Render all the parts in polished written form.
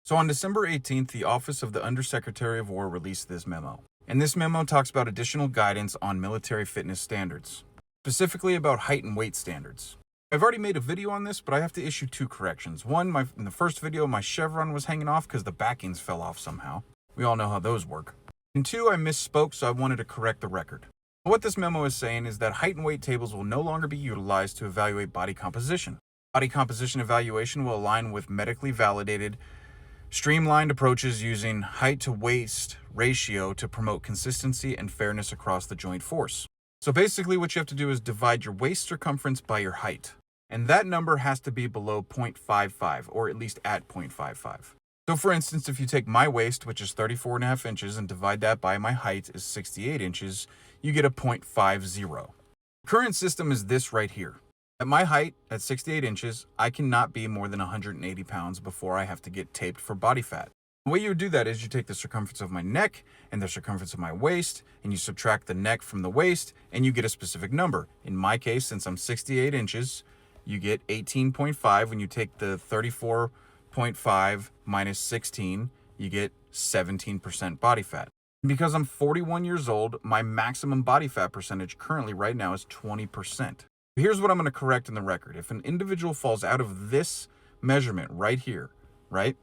So on December 18th, the Office of the Undersecretary of War released this memo. And this memo talks about additional guidance on military fitness standards, specifically about height and weight standards. I've already made a video on this, but I have to issue two corrections. One, in the first video, my chevron was hanging off because the backings fell off somehow. We all know how those work. And two, I misspoke, so I wanted to correct the record. What this memo is saying is that height and weight tables will no longer be utilized to evaluate body composition. Body composition evaluation will align with medically validated, streamlined approaches using height to waist ratio to promote consistency and fairness across the joint force. So basically what you have to do is divide your waist circumference by your height. And that number has to be below 0.55, or at least at 0.55. So for instance, if you take my waist, which is 34.5 inches, and divide that by my height is 68 inches, you get a 0.50. The current system is this right here. At my height, at 68 inches, I cannot be more than 180 pounds before I have to get taped for body fat. The way you would do that is you take the circumference of my neck and the circumference of my waist, and you subtract the neck from the waist, and you get a specific number. In my case, since I'm 68 inches, you get 18.5. When you take the 34.5 minus 16, you get 17% body fat. And because I'm 41 years old, my maximum body fat percentage currently right now is 20%. Here's what I'm going to correct in the record. If an individual falls out of this measurement right here, right,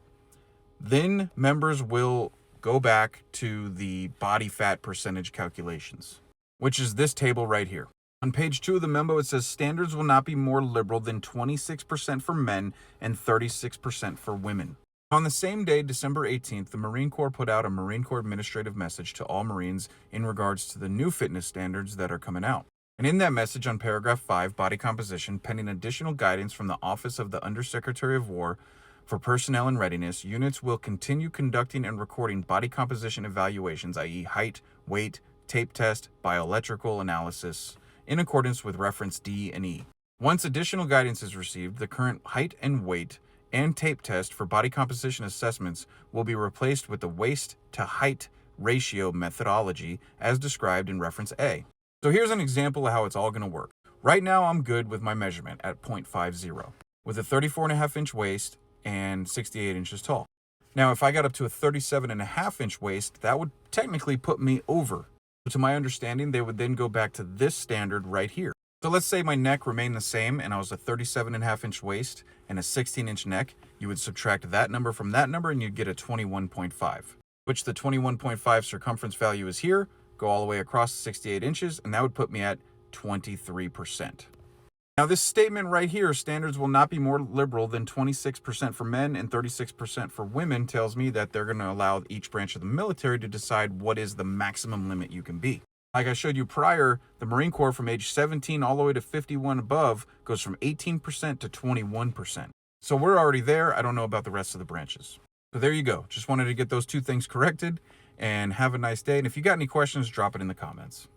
then members will go back to the body fat percentage calculations, which is this table right here. On page 2 of the memo, it says standards will not be more liberal than 26% for men and 36% for women. On the same day, December 18th, the Marine Corps put out a Marine Corps administrative message to all Marines in regards to the new fitness standards that are coming out. And in that message on paragraph 5, body composition, pending additional guidance from the Office of the Undersecretary of War for Personnel and Readiness, units will continue conducting and recording body composition evaluations, i.e. height, weight, tape test, bioelectrical analysis, in accordance with reference D and E. Once additional guidance is received, the current height and weight and tape test for body composition assessments will be replaced with the waist to height ratio methodology as described in reference A. So here's an example of how it's all going to work. Right now, I'm good with my measurement at 0.50, with a 34.5 inch waist and 68 inches tall. Now, if I got up to a 37.5 inch waist, that would technically put me over. To my understanding, they would then go back to this standard right here. So let's say my neck remained the same and I was a 37.5 inch waist and a 16 inch neck. You would subtract that number from that number and you'd get a 21.5, which the 21.5 circumference value is here. Go all the way across 68 inches, and that would put me at 23%. Now, this statement right here, standards will not be more liberal than 26% for men and 36% for women, tells me that they're going to allow each branch of the military to decide what is the maximum limit you can be. Like I showed you prior, the Marine Corps from age 17 all the way to 51 above goes from 18% to 21%. So we're already there. I don't know about the rest of the branches. So there you go. Just wanted to get those two things corrected. And have a nice day. And if you got any questions, drop it in the comments.